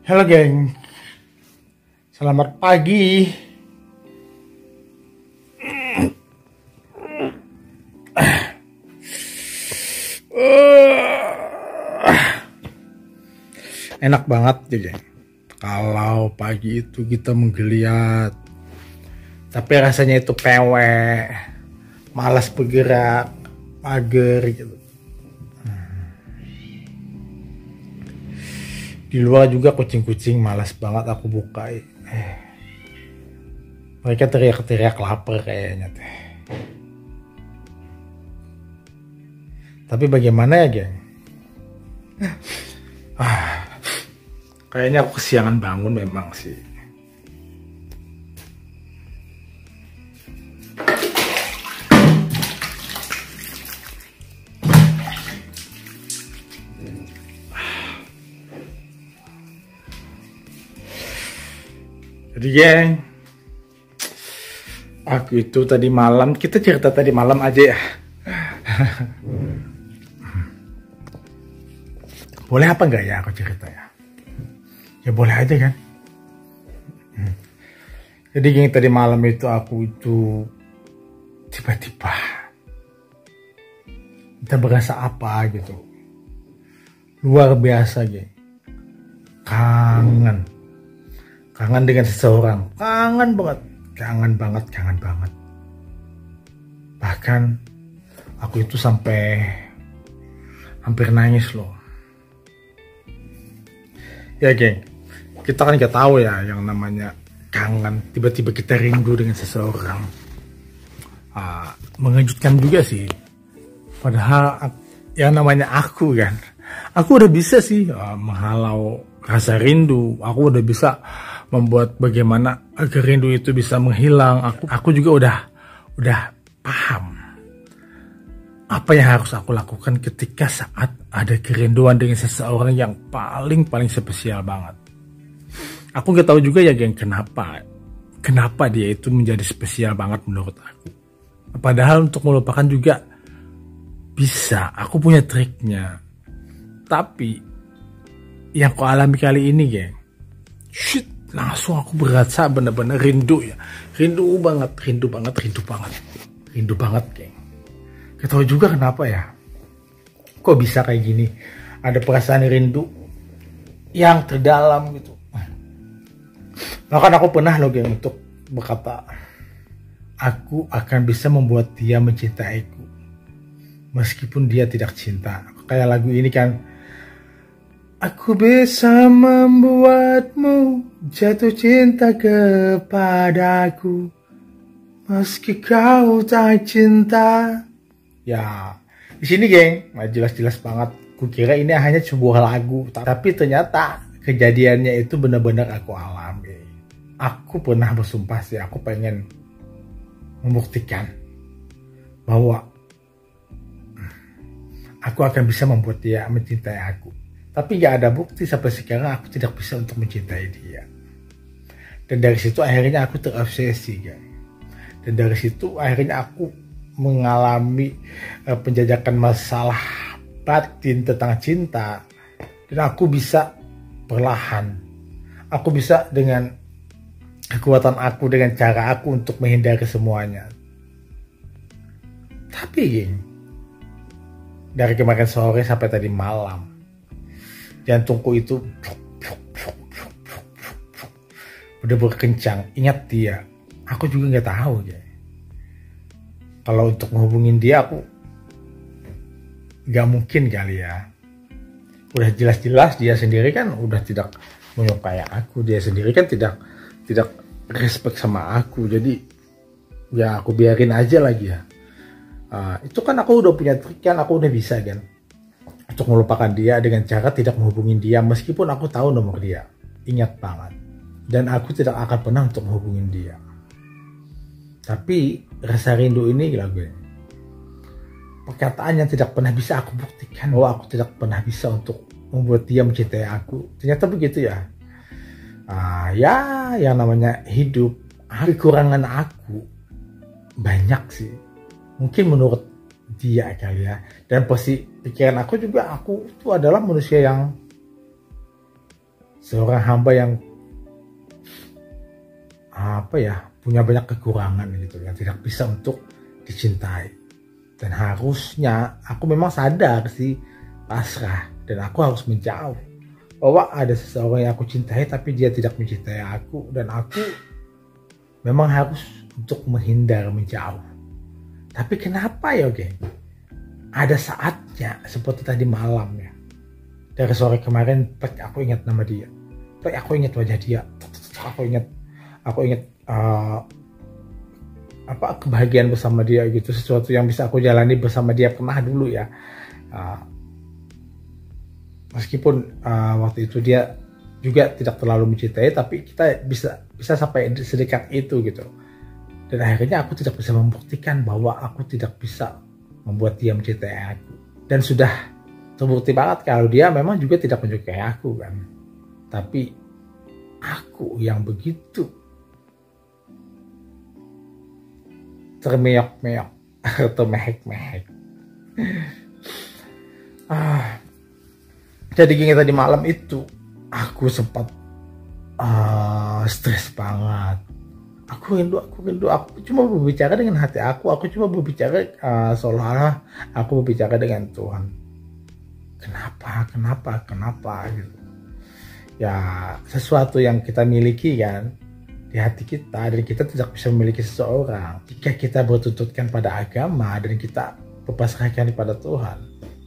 Halo geng, selamat pagi. Enak banget ya geng, kalau pagi itu kita menggeliat, tapi rasanya itu pewek, malas bergerak, mager gitu. Di luar juga kucing-kucing malas banget aku buka. Mereka teriak-teriak lapar kayaknya teh. Tapi bagaimana ya geng? Kayaknya aku kesiangan bangun memang sih. Jadi geng, aku itu tadi malam, kita cerita tadi malam aja ya. Boleh apa enggak ya aku cerita ya? Ya boleh aja kan. Jadi geng, tadi malam itu aku itu tiba-tiba kita berasa apa gitu. Luar biasa geng. Kangen dengan seseorang, kangen banget. Bahkan aku itu sampai hampir nangis loh. Ya geng, kita kan gak tahu ya yang namanya kangen, tiba-tiba kita rindu dengan seseorang. Mengejutkan juga sih. Padahal yang namanya aku kan, aku udah bisa sih menghalau rasa rindu. Aku udah bisa membuat bagaimana agar rindu itu bisa menghilang. Aku juga udah paham apa yang harus aku lakukan ketika saat ada kerinduan dengan seseorang yang paling spesial banget. Aku gak tahu juga ya geng, kenapa dia itu menjadi spesial banget menurut aku. Padahal untuk melupakan juga bisa, aku punya triknya. Tapi yang aku alami kali ini geng, langsung aku berasa bener-bener rindu ya. Rindu banget geng. Gak tahu juga kenapa ya. Kok bisa kayak gini? Ada perasaan rindu yang terdalam gitu. Bahkan aku pernah loh geng untuk berkata, aku akan bisa membuat dia mencintaiku meskipun dia tidak cinta. Kayak lagu ini kan, aku bisa membuatmu jatuh cinta kepadaku meski kau tak cinta. Ya, di sini geng, jelas-jelas banget. Kukira ini hanya sebuah lagu, tapi ternyata kejadiannya itu benar-benar aku alami. Aku pernah bersumpah sih, aku pengen membuktikan bahwa aku akan bisa membuat dia mencintai aku. Tapi gak ada bukti sampai sekarang aku tidak bisa untuk mencintai dia. Dan dari situ akhirnya aku terobsesi geng. Dan dari situ akhirnya aku mengalami penjajakan masalah batin tentang cinta. Dan aku bisa perlahan, aku bisa dengan kekuatan aku, dengan cara aku untuk menghindari semuanya. Tapi geng, dari kemarin sore sampai tadi malam, jantungku itu udah berkencang. Ingat dia, aku juga nggak tahu geng. Kalau untuk menghubungin dia aku gak mungkin kali ya. Udah jelas-jelas dia sendiri kan udah tidak menyukai aku. Dia sendiri kan tidak respect sama aku. Jadi ya aku biarin aja lagi ya. Itu kan aku udah punya trik kan. Aku udah bisa kan untuk melupakan dia dengan cara tidak menghubungin dia. Meskipun aku tahu nomor dia. Ingat banget. Dan aku tidak akan pernah untuk menghubungin dia. Tapi rasa rindu ini gila gue. Perkataan yang tidak pernah bisa aku buktikan bahwa aku tidak pernah bisa untuk membuat dia mencintai aku. Ternyata begitu ya. Ya yang namanya hidup. Kekurangan aku banyak sih. Mungkin menurut dia kali ya. Dan pasti pikiran aku juga, aku itu adalah manusia yang seorang hamba yang punya banyak kekurangan gitu, yang tidak bisa untuk dicintai. Dan harusnya aku memang sadar sih, pasrah, dan aku harus menjauh bahwa ada seseorang yang aku cintai tapi dia tidak mencintai aku, dan aku memang harus untuk menghindar, menjauh. Tapi kenapa ya geng, ada saatnya seperti tadi malam ya, dari sore kemarin aku ingat nama dia, aku ingat wajah dia, aku ingat kebahagiaan bersama dia gitu, sesuatu yang bisa aku jalani bersama dia pernah dulu ya. Meskipun waktu itu dia juga tidak terlalu mencintai, tapi kita bisa sampai sedekat itu gitu. Dan akhirnya aku tidak bisa membuktikan bahwa aku tidak bisa membuat dia mencintai aku. Dan sudah terbukti banget kalau dia memang juga tidak menyukai aku kan. Tapi aku yang begitu termeok-meok atau mehek-mehek. Jadi gini, tadi malam itu aku sempat stres banget. Aku rindu, aku cuma berbicara dengan hati aku cuma berbicara seolah-olah aku berbicara dengan Tuhan. Kenapa gitu. Ya, sesuatu yang kita miliki kan di hati kita, dan kita tidak bisa memiliki seseorang jika kita bertuntutkan pada agama dan kita berpasrahkan kepada Tuhan.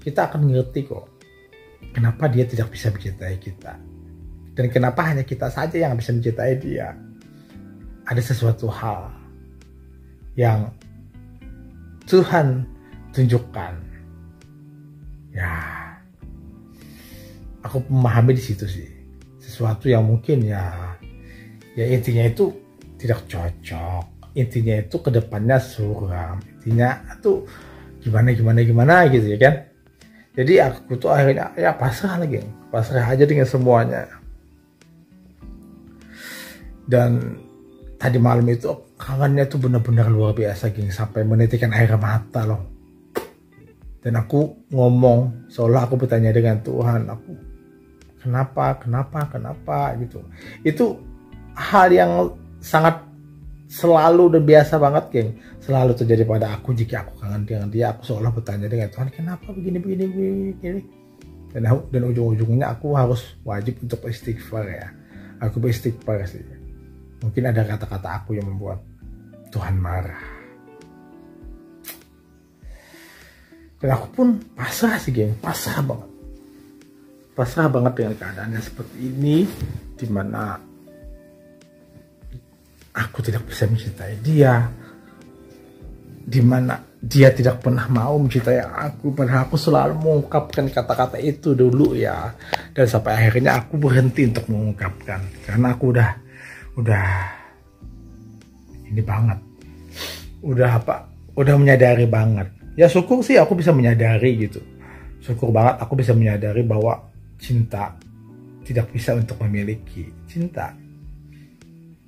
Kita akan mengerti kok kenapa dia tidak bisa mencintai kita, dan kenapa hanya kita saja yang bisa mencintai dia. Ada sesuatu hal yang Tuhan tunjukkan. Ya, aku memahami di situ sih. Sesuatu yang mungkin ya intinya itu tidak cocok. Intinya itu kedepannya suram. Intinya itu gimana gitu ya kan. Jadi aku tuh akhirnya ya pasrah aja dengan semuanya. Dan tadi malam itu kangennya tuh benar-benar luar biasa geng, sampai menitikan air mata loh. Dan aku ngomong seolah aku bertanya dengan Tuhan, aku kenapa gitu. Itu hal yang sangat selalu dan biasa banget geng, selalu terjadi pada aku. Jika aku kangen dengan dia, aku seolah bertanya dengan Tuhan, kenapa begini. Dan ujung-ujungnya aku harus wajib untuk beristighfar ya. Aku beristighfar sih. Mungkin ada kata-kata aku yang membuat Tuhan marah. Dan aku pun pasrah sih geng, pasrah banget dengan keadaannya seperti ini, dimana aku tidak bisa mencintai dia, dimana dia tidak pernah mau mencintai aku, padahal aku selalu mengungkapkan kata-kata itu dulu ya. Dan sampai akhirnya aku berhenti untuk mengungkapkan, karena aku udah ini banget, udah menyadari banget. Ya syukur sih aku bisa menyadari gitu, syukur banget aku bisa menyadari bahwa cinta tidak bisa untuk memiliki. Cinta,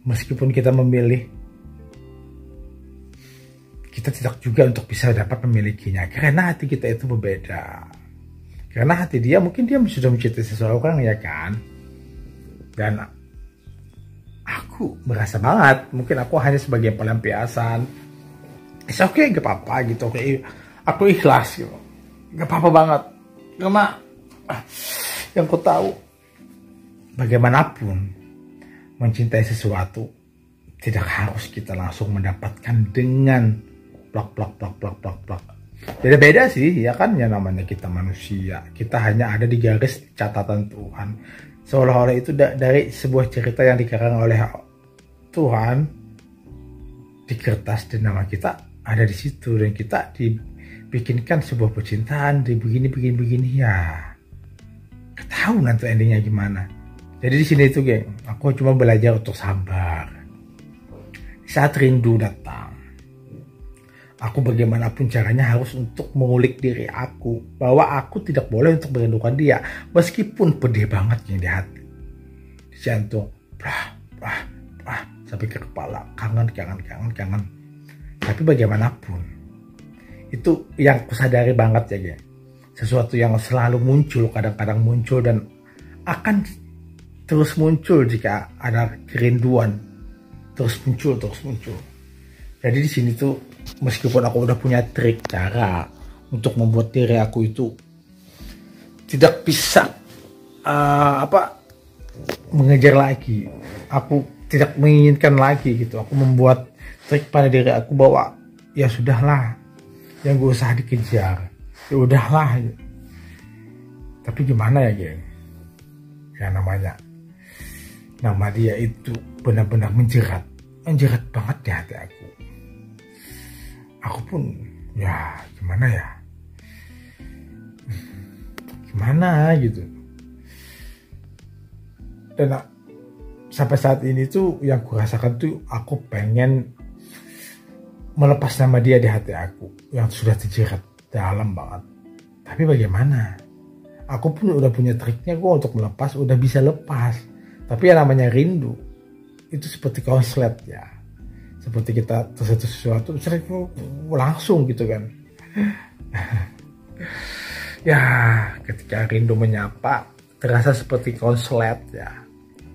meskipun kita memilih, kita tidak juga untuk bisa dapat memilikinya, karena hati kita itu berbeda. Karena hati dia, mungkin dia sudah mencintai seseorang ya kan. Dan aku merasa banget, mungkin aku hanya sebagai pelampiasan. It's okay, gak apa-apa gitu. Oke, aku ikhlas gitu, gak apa-apa banget. Karena yang ku tahu, bagaimanapun mencintai sesuatu tidak harus kita langsung mendapatkan dengan blok. Beda-beda sih ya kan, ya namanya kita manusia, kita hanya ada di garis catatan Tuhan. Seolah-olah itu dari sebuah cerita yang dikarang oleh Tuhan di kertas, dan nama kita ada di situ, dan kita dibikinkan sebuah percintaan di begini ya. Tahu nanti endingnya gimana. Jadi di sini itu geng, aku cuma belajar untuk sabar. Saat rindu datang, aku bagaimanapun caranya harus untuk mengulik diri aku bahwa aku tidak boleh untuk merindukan dia, meskipun pedih banget yang di hati, di jantung, sampai ke kepala, kangen. Tapi bagaimanapun itu yang kusadari banget ya geng, sesuatu yang selalu muncul, kadang-kadang muncul dan akan terus muncul jika ada kerinduan, terus muncul. Jadi di sini tuh meskipun aku udah punya trik cara untuk membuat diri aku itu tidak bisa mengejar lagi, aku tidak menginginkan lagi gitu, aku membuat trik pada diri aku bahwa ya sudahlah, yang gak usah dikejar, ya udahlah. Tapi gimana ya geng, ya nama dia itu benar-benar menjerat banget di hati aku. Aku pun ya gimana gitu. Dan sampai saat ini tuh yang aku rasakan tuh aku pengen melepas nama dia di hati aku yang sudah terjerat dalam banget. Tapi bagaimana? Aku pun udah punya triknya kok untuk melepas, udah bisa lepas. Tapi yang namanya rindu itu seperti konslet ya. Seperti kita tersentuh sesuatu, langsung gitu kan. Ya, ketika rindu menyapa, terasa seperti konslet ya.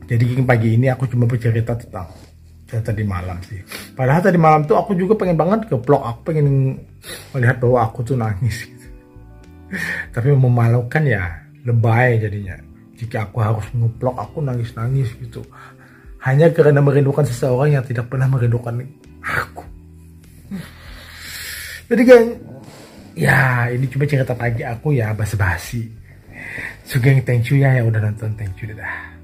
Jadi pagi ini aku cuma bercerita tentang tadi malam sih. Padahal tadi malam tuh aku juga pengen banget nge-vlog, aku pengen melihat bahwa aku tuh nangis gitu. Tapi memalukan ya, lebay jadinya. Jika aku harus nge-vlog aku nangis-nangis gitu. Hanya karena merindukan seseorang yang tidak pernah merindukan aku. Jadi kan, ya ini cuma cerita pagi aku ya, basa-basi. So geng, thank you ya yang udah nonton, thank you dadah.